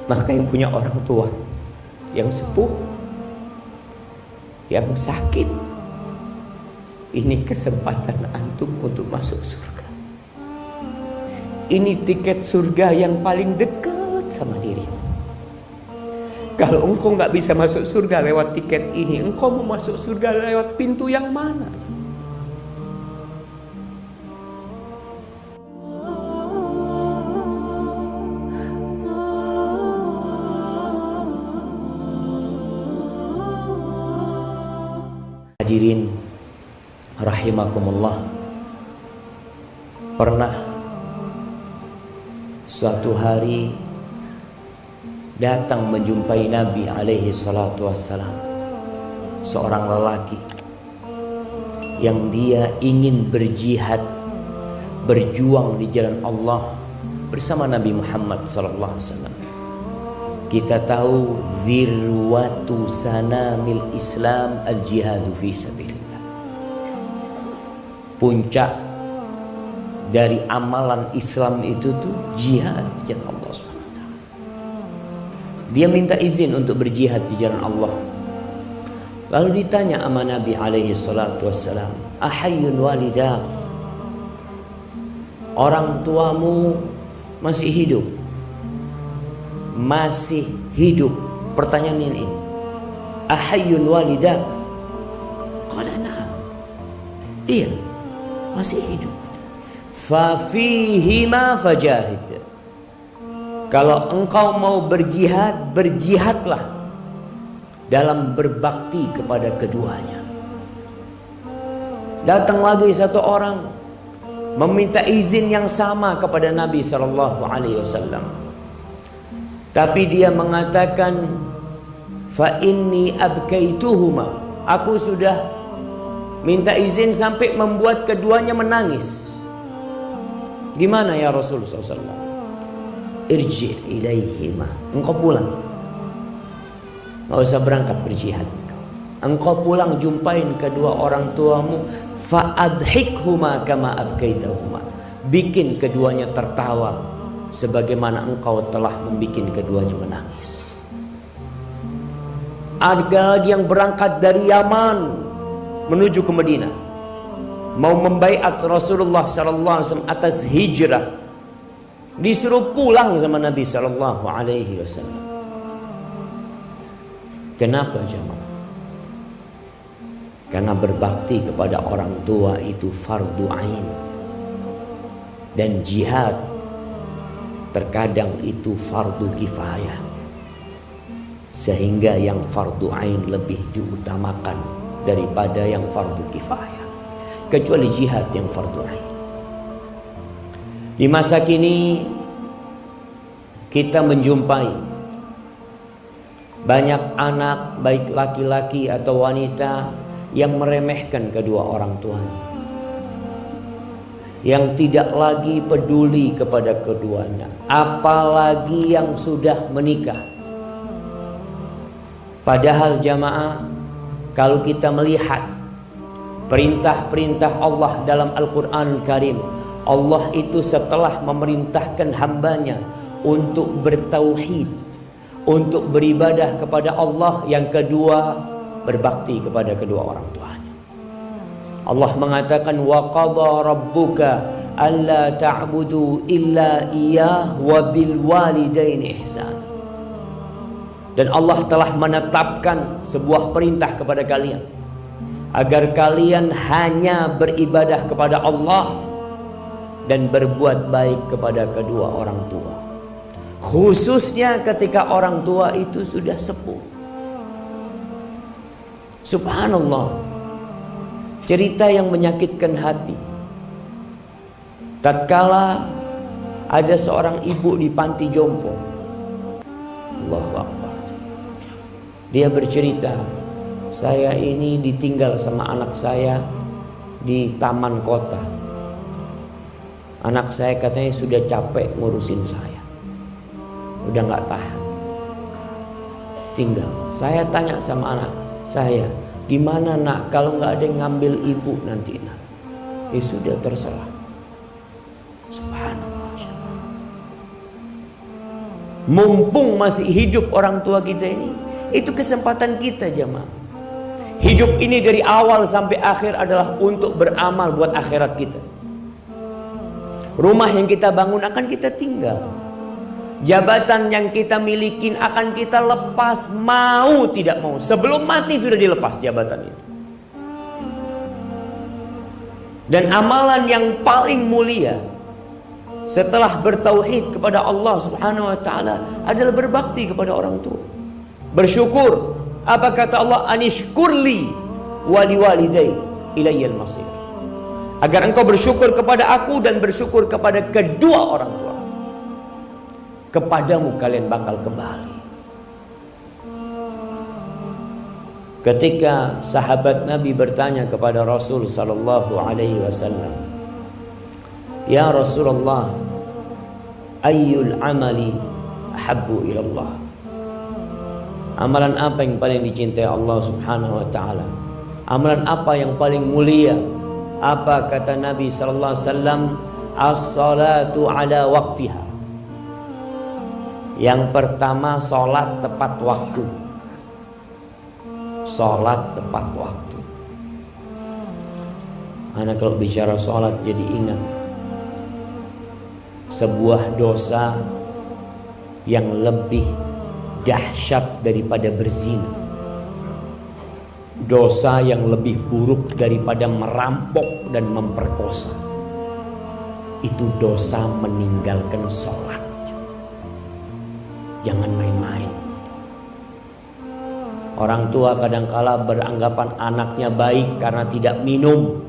Maka yang punya orang tua yang sepuh, yang sakit, ini kesempatan antum untuk masuk surga. Ini tiket surga yang paling dekat sama dirimu. Kalau engkau nggak bisa masuk surga lewat tiket ini, engkau mau masuk surga lewat pintu yang mana? Hadirin rahimakumullah, pernah suatu hari datang menjumpai Nabi alaihi salatu wassalam seorang lelaki yang dia ingin berjihad, berjuang di jalan Allah bersama Nabi Muhammad sallallahu alaihi wasallam. Kita tahu zirwatu sanamil Islam al-jihadu fi sabilillah. Puncak dari amalan Islam itu tuh jihad di jalan Allah SWT. Dia minta izin untuk berjihad di jalan Allah. Lalu ditanya sama Nabi alaihi salatu wassalam, ahayyun walidak, orang tuamu masih hidup? Masih hidup. Pertanyaan ini, ahayyun walidak? Qala na'am, iya, masih hidup. Fa fihima fajahid, kalau engkau mau berjihad, berjihadlah dalam berbakti kepada keduanya. Datang lagi satu orang meminta izin yang sama kepada Nabi sallallahu alaihi wasallam. Tapi dia mengatakan, fa inni abkaituhuma, aku sudah minta izin sampai membuat keduanya menangis. Gimana ya Rasulullah SAW? Irji ilaihima, engkau pulang, nggak usah berangkat berjihad. Engkau pulang jumpain kedua orang tuamu, fa adhikhuma kama abkaitahuma, bikin keduanya tertawa sebagaimana engkau telah membuat keduanya menangis. Ada lagi yang berangkat dari Yaman menuju ke Madinah, mau membaiat Rasulullah sallallahu alaihi wasallam atas hijrah. Disuruh pulang sama Nabi sallallahu alaihi wasallam. Kenapa jemaah? Karena berbakti kepada orang tua itu fardu ain, dan jihad terkadang itu fardu kifayah, sehingga yang fardu ain lebih diutamakan daripada yang fardu kifayah, kecuali jihad yang fardu ain. Di masa kini kita menjumpai banyak anak, baik laki-laki atau wanita, yang meremehkan kedua orang tuanya, yang tidak lagi peduli kepada keduanya, apalagi yang sudah menikah. Padahal jamaah, kalau kita melihat perintah-perintah Allah dalam Al-Quran Karim, Allah itu setelah memerintahkan hambanya untuk bertauhid, untuk beribadah kepada Allah, yang kedua berbakti kepada kedua orang tuanya. Allah mengatakan, wa qadha rabbuka alla ta'budu illa iyyah wa bil walidaini ihsan. Dan Allah telah menetapkan sebuah perintah kepada kalian, agar kalian hanya beribadah kepada Allah dan berbuat baik kepada kedua orang tua, khususnya ketika orang tua itu sudah sepuh. Subhanallah, cerita yang menyakitkan hati. Tatkala ada seorang ibu di panti jompo, Allahu Akbar, dia bercerita, saya ini ditinggal sama anak saya di taman kota. Anak saya katanya sudah capek ngurusin saya, udah gak tahan, tinggal. Saya tanya sama anak saya, gimana nak kalau nggak ada yang ngambil ibu nanti nak? Ya sudah, terserah. Subhanallah. Mumpung masih hidup orang tua kita ini, itu kesempatan kita jemaah. Hidup ini dari awal sampai akhir adalah untuk beramal buat akhirat kita. Rumah yang kita bangun akan kita tinggal. Jabatan yang kita milikin akan kita lepas, mau tidak mau. Sebelum mati sudah dilepas jabatan itu. Dan amalan yang paling mulia setelah bertauhid kepada Allah Subhanahu wa taala adalah berbakti kepada orang tua. Bersyukur. Apa kata Allah? Anishkurli wali walidai ilayyal masir. Agar engkau bersyukur kepada aku dan bersyukur kepada kedua orang tua. Kepadamu kalian bakal kembali. Ketika sahabat Nabi bertanya kepada Rasul sallallahu alaihi wasallam, "Ya Rasulullah, ayyul amali ahabbu ilallah?" Amalan apa yang paling dicintai Allah Subhanahu wa taala? Amalan apa yang paling mulia? Apa kata Nabi sallallahu alaihi wasallam? As-salatu ala waqtiha. Yang pertama, salat tepat waktu. Salat tepat waktu. Anak kalau bicara salat jadi ingat sebuah dosa yang lebih dahsyat daripada berzina. Dosa yang lebih buruk daripada merampok dan memperkosa. Itu dosa meninggalkan sholat. Jangan main-main. Orang tua kadangkala beranggapan anaknya baik karena tidak minum,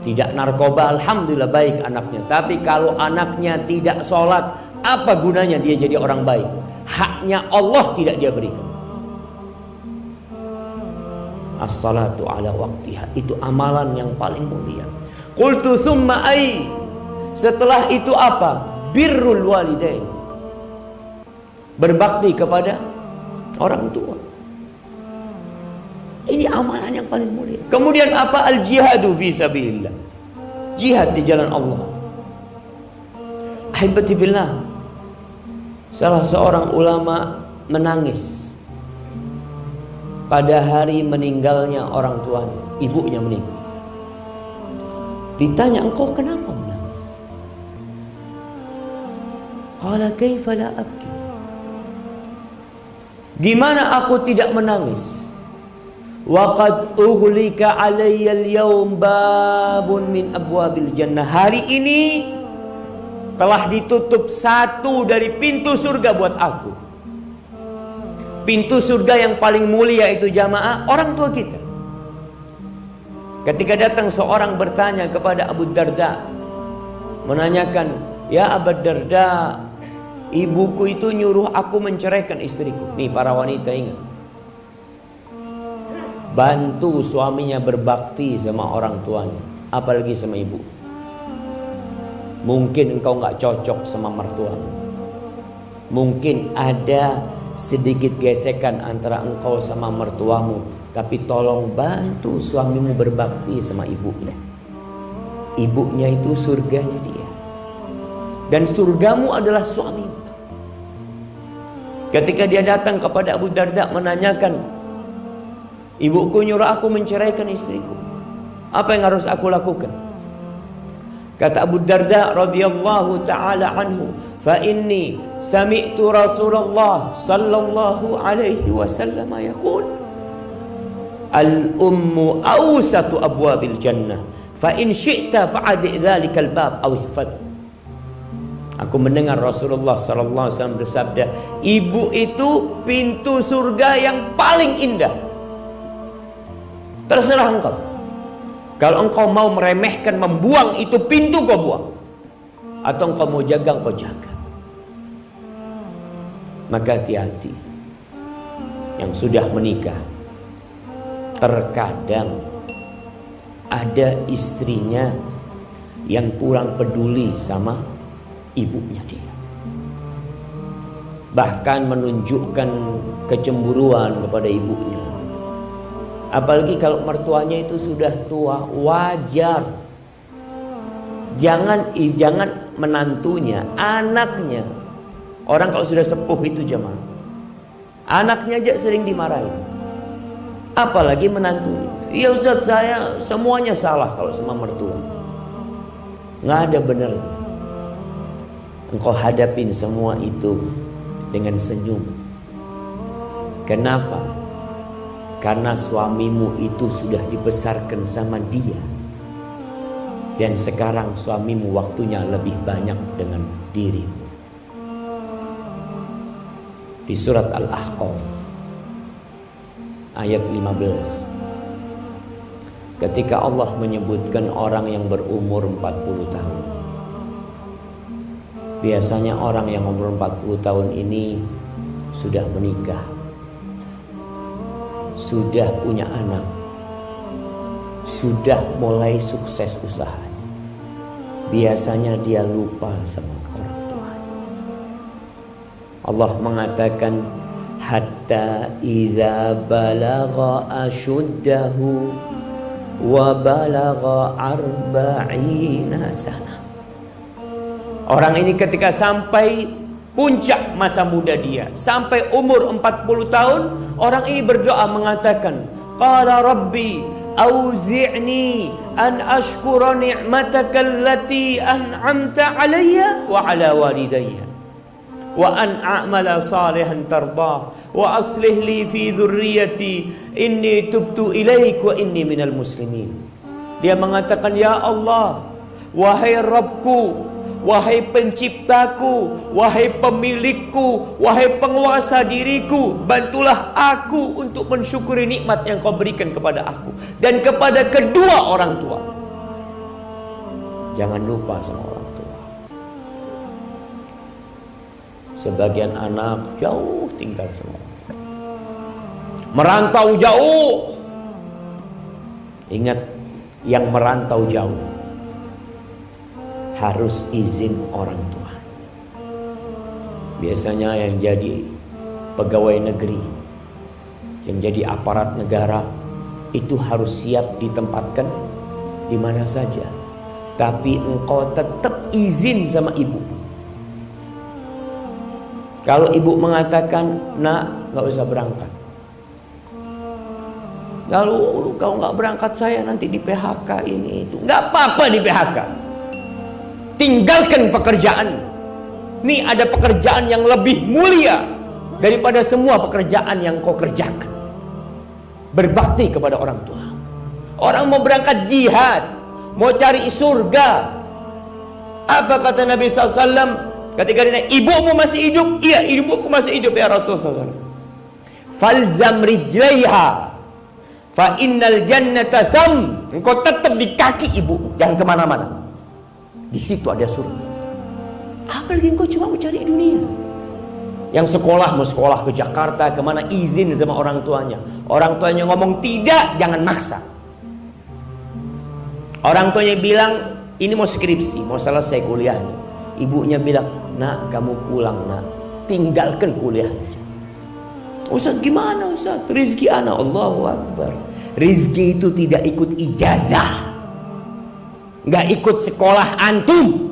tidak narkoba, alhamdulillah baik anaknya. Tapi kalau anaknya tidak sholat, apa gunanya dia jadi orang baik? Haknya Allah tidak dia berikan. As-salatu ala waqtiha, itu amalan yang paling mulia. Qultu thumma ai, setelah itu apa? Birrul walidain, berbakti kepada orang tua. Ini amalan yang paling mulia. Kemudian apa? Al-jihadu fi sabilillah, jihad di jalan Allah. Ahibati fillah, salah seorang ulama menangis pada hari meninggalnya orang tuanya, ibunya meninggal. Ditanya, engkau kenapa menangis? Qala kaifa la abki. Gimana aku tidak menangis? Wa qadughlika alayya al-yawm babun min abwabil jannah. Hari ini telah ditutup satu dari pintu surga buat aku. Pintu surga yang paling mulia itu jamaah orang tua kita. Ketika datang seorang bertanya kepada Abu Darda, menanyakan, "Ya Abu Darda, ibuku itu nyuruh aku menceraikan istriku." Nih para wanita ingat, bantu suaminya berbakti sama orang tuanya, apalagi sama ibu. Mungkin engkau gak cocok sama mertuamu, mungkin ada sedikit gesekan antara engkau sama mertuamu, tapi tolong bantu suamimu berbakti sama ibunya. Ibunya itu surganya dia, dan surgamu adalah suamimu. Ketika dia datang kepada Abu Darda menanyakan, ibuku nyuruh aku menceraikan istriku, apa yang harus aku lakukan? Kata Abu Darda radhiyallahu taala anhu, fa inni sami'tu Rasulullah sallallahu alaihi wasallam yaqul, al ummu awsatu abwabil jannah, fa in syi'ta fa'adi dzalikal bab aw ihfaz. Aku mendengar Rasulullah sallallahu alaihi wasallam bersabda, ibu itu pintu surga yang paling indah. Terserah engkau. Kalau engkau mau meremehkan, membuang itu pintu, kau buang. Atau engkau mau jaga, engkau jaga. Maka hati-hati yang sudah menikah. Terkadang ada istrinya yang kurang peduli sama ibunya dia, bahkan menunjukkan kecemburuan kepada ibunya. Apalagi kalau mertuanya itu sudah tua, wajar. Jangan menantunya, anaknya Orang kalau sudah sepuh itu jemaah, anaknya aja sering dimarahin, apalagi menantunya. Iya Ustaz, saya semuanya salah kalau sama mertua. Nggak ada benernya. Engkau hadapin semua itu dengan senyum. Kenapa? Karena suamimu itu sudah dibesarkan sama dia, dan sekarang suamimu waktunya lebih banyak dengan dirimu. Di surat Al-Ahqaf ayat 15, ketika Allah menyebutkan orang yang berumur 40 tahun. Biasanya orang yang umur 40 tahun ini sudah menikah, sudah punya anak, sudah mulai sukses usahanya. Biasanya dia lupa sama orang tua. Allah mengatakan, hatta idza balagha ashuddahu wa balagha arba'ina sana. Orang ini ketika sampai puncak masa muda dia, sampai umur 40 tahun, orang ini berdoa mengatakan, qala rabbi auzi'ni an ashkura ni'mataka allati an'amta alayya wa ala walidayya wa an a'mala salihan tardah wa aslih li fi dhurriyyati inni tubtu ilaik wa inni minal muslimin. Dia mengatakan, ya Allah, wahai Rabbku, wahai penciptaku, wahai pemilikku, wahai penguasa diriku, bantulah aku untuk mensyukuri nikmat yang kau berikan kepada aku dan kepada kedua orang tua. Jangan lupa sama orang tua. Sebagian anak jauh tinggal sama orang tua, merantau jauh. Ingat, yang merantau jauh harus izin orang tua. Biasanya yang jadi pegawai negeri, yang jadi aparat negara, itu harus siap ditempatkan di mana saja, tapi engkau tetap izin sama ibu. Kalau ibu mengatakan, nak, nggak usah berangkat. Lalu kau nggak berangkat, saya nanti di PHK ini itu. Nggak apa-apa di PHK. Tinggalkan pekerjaan. Ini ada pekerjaan yang lebih mulia daripada semua pekerjaan yang kau kerjakan. Berbakti kepada orang tua. Orang mau berangkat jihad, mau cari surga. Apa kata Nabi SAW ketika ditanya, ibumu masih hidup? Iya, ibuku masih hidup ya Rasulullah SAW. Falzam rijlaiha fa innal jannata tham. Engkau tetap di kaki ibu, jangan kemana-mana. Di situ ada surga. Apalagi engkau cuma mau cari dunia. Yang sekolah, mau sekolah ke Jakarta, kemana, izin sama orang tuanya. Orang tuanya ngomong tidak, jangan maksa. Orang tuanya bilang, ini mau skripsi, mau selesai kuliahnya. Ibunya bilang, nak, kamu pulang, nak, tinggalkan kuliahnya. Ustaz, gimana Ustaz? Rizki anak, Allahu Akbar. Rizki itu tidak ikut ijazah, nggak ikut sekolah antum.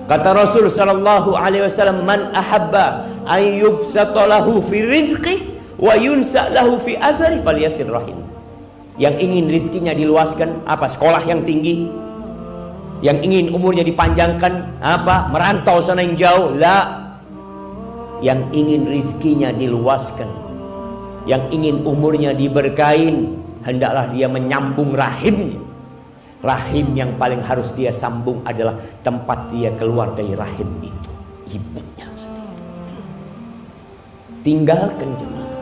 Kata Rasul sallallahu alaihi wasallam, man ahabba an yubsata lahu fi rizqi wa yunsa lahu fi athari falyasir rahim. Yang ingin rizkinya diluaskan, apa? Sekolah yang tinggi. Yang ingin umurnya dipanjangkan, apa? Merantau sana yang jauh. La. Yang ingin rizkinya diluaskan, yang ingin umurnya diberkahin, hendaklah dia menyambung rahimnya. Rahim yang paling harus dia sambung adalah tempat dia keluar dari rahim itu, ibunya sendiri. Tinggalkan jemaah.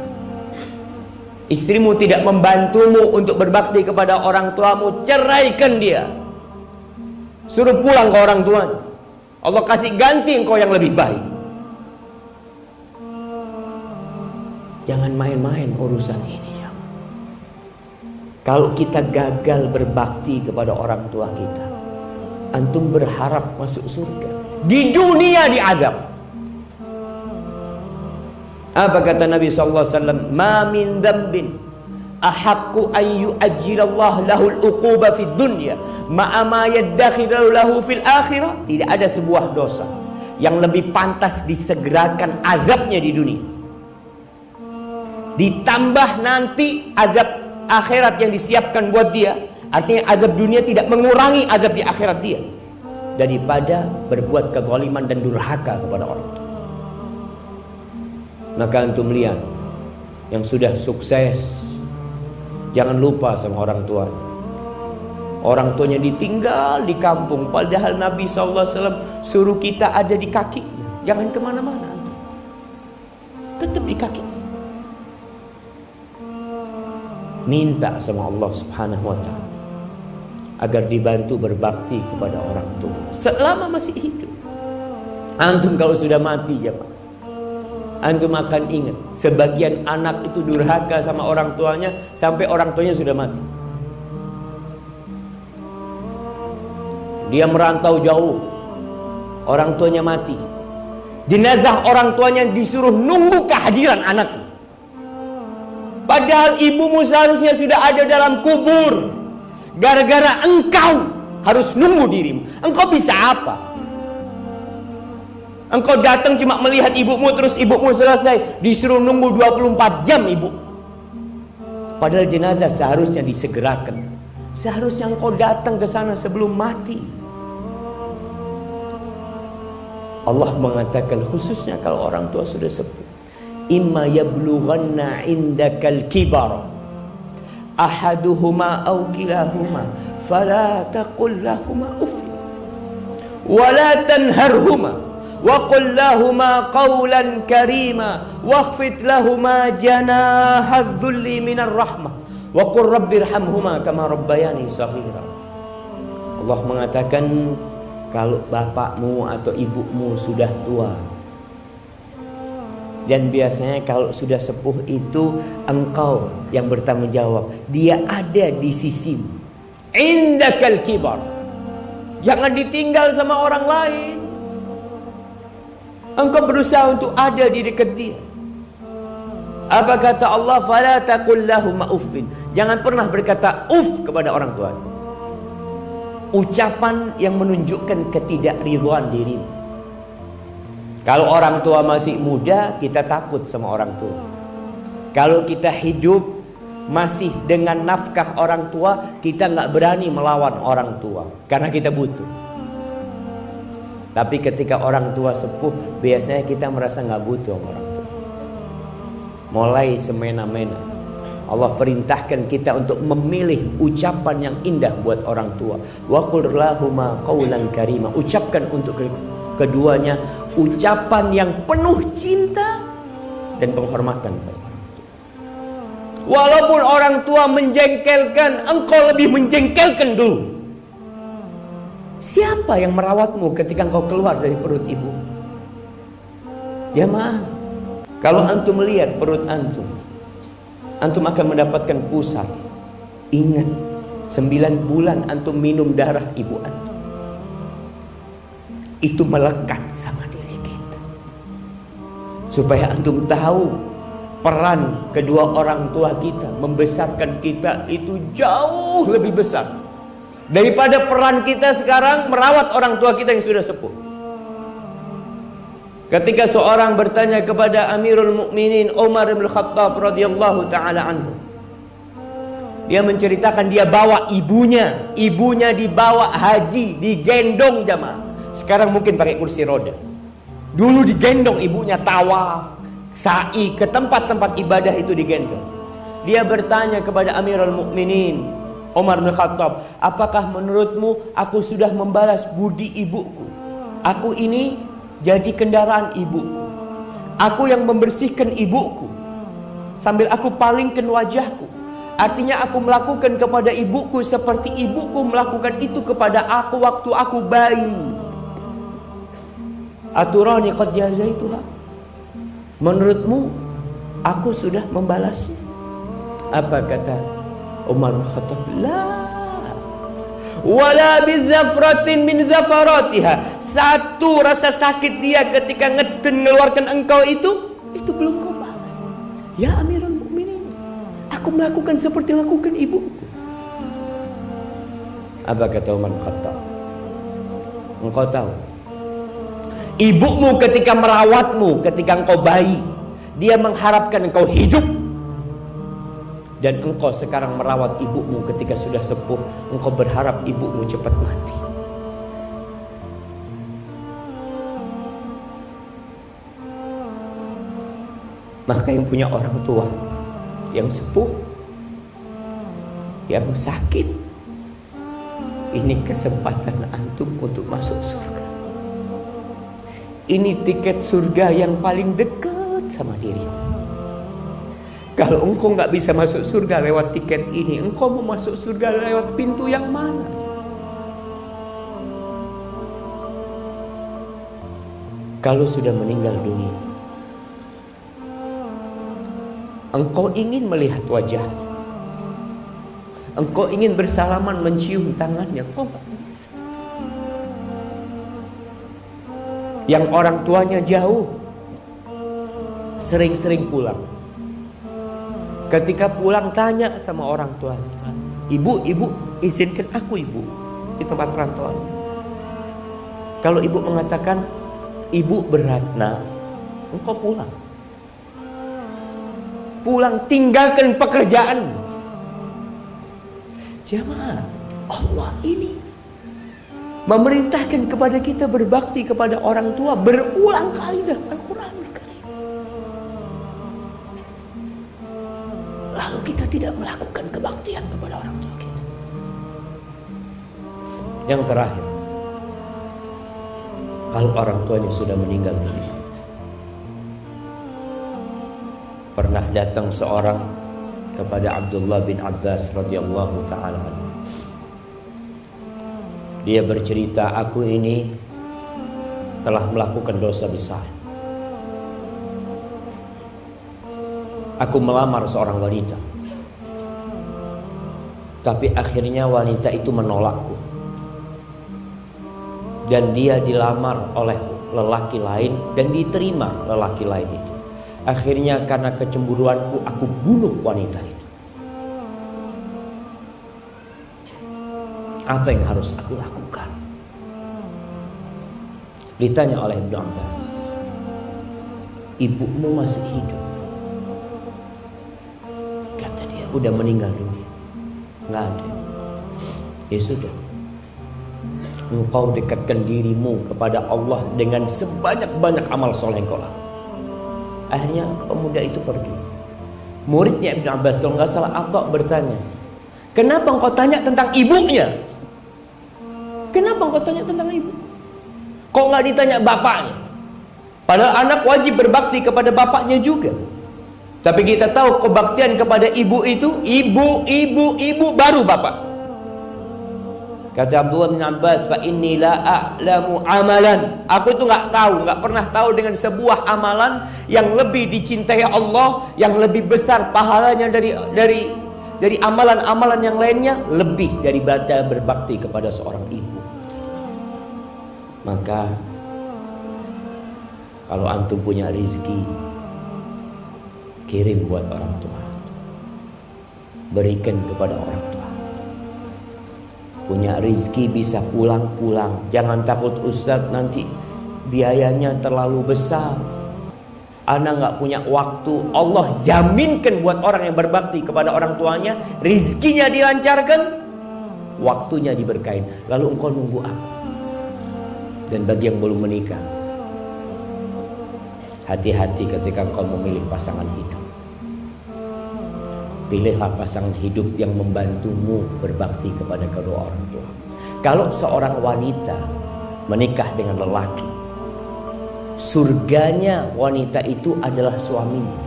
Istrimu tidak membantumu untuk berbakti kepada orang tuamu, ceraikan dia. Suruh pulang ke orang tuanya. Allah kasih ganti engkau yang lebih baik. Jangan main-main urusan ini ya. Kalau kita gagal berbakti kepada orang tua kita, antum berharap masuk surga, di dunia diazab. Apa kata Nabi SAW? Ma min dzambin ahaqqu an yu'ajjilallah lahul uquba fid dunya ma'a ma yaddakhiru lahu fil akhirah. Tidak ada sebuah dosa yang lebih pantas disegerakan azabnya di dunia. Ditambah nanti azab akhirat yang disiapkan buat dia. Artinya azab dunia tidak mengurangi azab di akhirat dia, daripada berbuat kezaliman dan durhaka kepada orang tua. Maka antum lihat yang sudah sukses, jangan lupa sama orang tua. Orang tuanya ditinggal di kampung, padahal Nabi SAW suruh kita ada di kakinya. Jangan kemana-mana, tetap di kaki. Minta sama Allah Subhanahu wa ta'ala agar dibantu berbakti kepada orang tua selama masih hidup. Antum kalau sudah mati, jemaah, antum akan ingat sebagian anak itu durhaka sama orang tuanya sampai orang tuanya sudah mati. Dia merantau jauh, orang tuanya mati, jenazah orang tuanya disuruh nunggu kehadiran anaknya. Padahal ibumu seharusnya sudah ada dalam kubur. Gara-gara engkau harus nunggu dirimu. Engkau bisa apa? Engkau datang cuma melihat ibumu, terus ibumu selesai, disuruh nunggu 24 jam ibu. Padahal jenazah seharusnya disegerakan. Seharusnya engkau datang ke sana sebelum mati. Allah mengatakan khususnya kalau orang tua sudah sepuh, imma yablughanna indakal kibar ahaduhuma aw kilahuma fala taqul lahuma uff wa la tanharhuma wa qul lahuma qawlan karima wakhfid lahuma janahadh dhulli minar rahmah wa qur rabbirhamhuma kama rabbayani shaghira. Allah mengatakan kalau bapakmu atau ibumu sudah tua, dan biasanya kalau sudah sepuh itu engkau yang bertanggung jawab. Dia ada di sisimu. Indakal kibar. Jangan ditinggal sama orang lain. Engkau berusaha untuk ada di dekat dia. Apa kata Allah? Fala taqul lahum uffin. Jangan pernah berkata uff kepada orang tua. Ucapan yang menunjukkan ketidakridhaan dirimu. Kalau orang tua masih muda, kita takut sama orang tua. Kalau kita hidup masih dengan nafkah orang tua, kita nggak berani melawan orang tua karena kita butuh. Tapi ketika orang tua sepuh, biasanya kita merasa nggak butuh sama orang tua. Mulai semena-mena Allah perintahkan kita untuk memilih ucapan yang indah buat orang tua. Wa qul lahuma qawlan karima. Ucapkan untuk keduanya ucapan yang penuh cinta dan penghormatan kepada orang tua. Walaupun orang tua menjengkelkan, engkau lebih menjengkelkan dulu. Siapa yang merawatmu ketika engkau keluar dari perut ibu? Jemaah, kalau antum melihat perut antum, antum akan mendapatkan pusat. Ingat, 9 bulan antum minum darah ibu antum. Itu melekat sama diri kita. Supaya antum tahu peran kedua orang tua kita membesarkan kita itu jauh lebih besar daripada peran kita sekarang merawat orang tua kita yang sudah sepuh. Ketika seorang bertanya kepada Amirul Mukminin Umar bin Khattab radhiyallahu taala anhu, dia menceritakan dia bawa ibunya dibawa haji, digendong jamaah. Sekarang mungkin pakai kursi roda. Dulu digendong ibunya, tawaf, sa'i ke tempat-tempat ibadah itu digendong. Dia bertanya kepada Amirul Mukminin Umar bin Khattab, apakah menurutmu aku sudah membalas budi ibuku? Aku ini jadi kendaraan ibuku. Aku yang membersihkan ibuku sambil aku palingkan wajahku. Artinya aku melakukan kepada ibuku seperti ibuku melakukan itu kepada aku waktu aku bayi. Aturani qad jazaituha. Menurutmu aku sudah membalasnya? Apa kata Umar bin Khattab? La wala bizafratin min zafaratiha. Satu rasa sakit dia ketika mengeluarkan engkau itu belum kau balas. Ya Amirul Mukminin, aku melakukan seperti lakukan ibuku. Apa kata Umar bin Khattab? Engkau tahu Ibumu ketika merawatmu, ketika engkau bayi, dia mengharapkan engkau hidup. Dan engkau sekarang merawat ibumu ketika sudah sepuh, engkau berharap ibumu cepat mati. Maka yang punya orang tua yang sepuh, yang sakit, ini kesempatan antum untuk masuk surga. Ini tiket surga yang paling dekat sama diri. Kalau engkau nggak bisa masuk surga lewat tiket ini, engkau mau masuk surga lewat pintu yang mana? Kalau sudah meninggal dunia, engkau ingin melihat wajah, engkau ingin bersalaman, mencium tangannya, engkau nggak bisa. Yang orang tuanya jauh, sering-sering pulang. Ketika pulang tanya sama orang tuanya, ibu, izinkan aku ibu di tempat perantauan. Kalau ibu mengatakan ibu berat, nah engkau pulang. Pulang, tinggalkan pekerjaan. Jamaah, Allah ini memerintahkan kepada kita berbakti kepada orang tua berulang kali dalam Al-Quranul Karim. Lalu kita tidak melakukan kebaktian kepada orang tua kita. Yang terakhir, kalau orang tuanya sudah meninggal dunia, pernah datang seorang kepada Abdullah bin Abbas radhiyallahu ta'ala. Dia bercerita, aku ini telah melakukan dosa besar. Aku melamar seorang wanita, tapi akhirnya wanita itu menolakku. Dan dia dilamar oleh lelaki lain dan diterima lelaki lain itu. Akhirnya karena kecemburuanku, aku bunuh wanita itu. Apa yang harus aku lakukan? Ditanya oleh Ibnu Abbas, ibumu masih hidup? Kata dia, udah meninggal dunia. Nggak ada. Ya sudah, engkau dekatkan dirimu kepada Allah dengan sebanyak-banyak amal soleh yang kau lakukan. Akhirnya pemuda itu pergi. Muridnya Ibnu Abbas, kalau nggak salah, Atha bertanya, kenapa engkau tanya tentang ibunya? Kenapa engkau tanya tentang ibu? Kok nggak ditanya bapaknya? Padahal anak wajib berbakti kepada bapaknya juga. Tapi kita tahu kebaktian kepada ibu itu ibu baru bapak. Kata Abdullah bin Abbas, fa inni la a'lamu amalan. Aku itu nggak tahu, nggak pernah tahu dengan sebuah amalan yang lebih dicintai Allah, yang lebih besar pahalanya dari amalan-amalan yang lainnya, lebih daripada berbakti kepada seorang ibu. Maka kalau antum punya rezeki, kirim buat orang tua, berikan kepada orang tua. Punya rezeki bisa pulang-pulang. Jangan takut Ustadz nanti biayanya terlalu besar, ana nggak punya waktu. Allah jaminkan buat orang yang berbakti kepada orang tuanya, rezekinya dilancarkan, waktunya diberkahin. Lalu engkau nunggu apa? Dan bagi yang belum menikah, hati-hati ketika engkau memilih pasangan hidup. Pilihlah pasangan hidup yang membantumu berbakti kepada kedua orang tua. Kalau seorang wanita menikah dengan lelaki, surganya wanita itu adalah suaminya.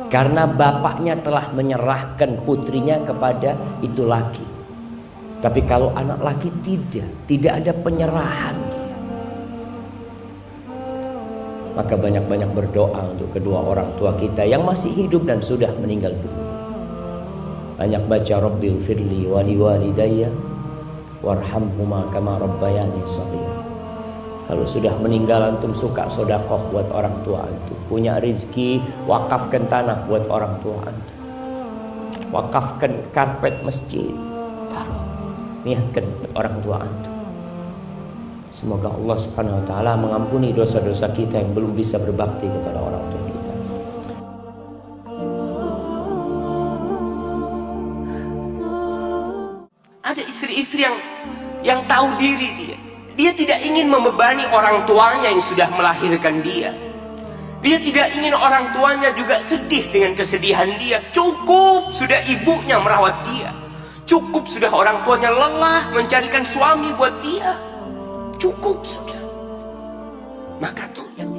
Karena bapaknya telah menyerahkan putrinya kepada itu laki. Tapi kalau anak laki tidak ada penyerahan dia. Maka banyak-banyak berdoa untuk kedua orang tua kita yang masih hidup dan sudah meninggal dunia. Banyak baca Rabbil firli wali walidayya warhamhuma kama rabbayani shaghira. Kalau sudah meninggal antum suka sedekah buat orang tua antum. Punya rezeki, wakafkan tanah buat orang tua antum. Wakafkan karpet masjid, taruh, niatkan buat orang tua antum. Semoga Allah Subhanahu wa taala mengampuni dosa-dosa kita yang belum bisa berbakti kepada orang tua kita. Ada istri-istri yang tahu diri dia. Dia tidak ingin membebani orang tuanya yang sudah melahirkan dia. Dia tidak ingin orang tuanya juga sedih dengan kesedihan dia. Cukup sudah ibunya merawat dia. Cukup sudah orang tuanya lelah mencarikan suami buat dia. Cukup sudah. Maka tuh yang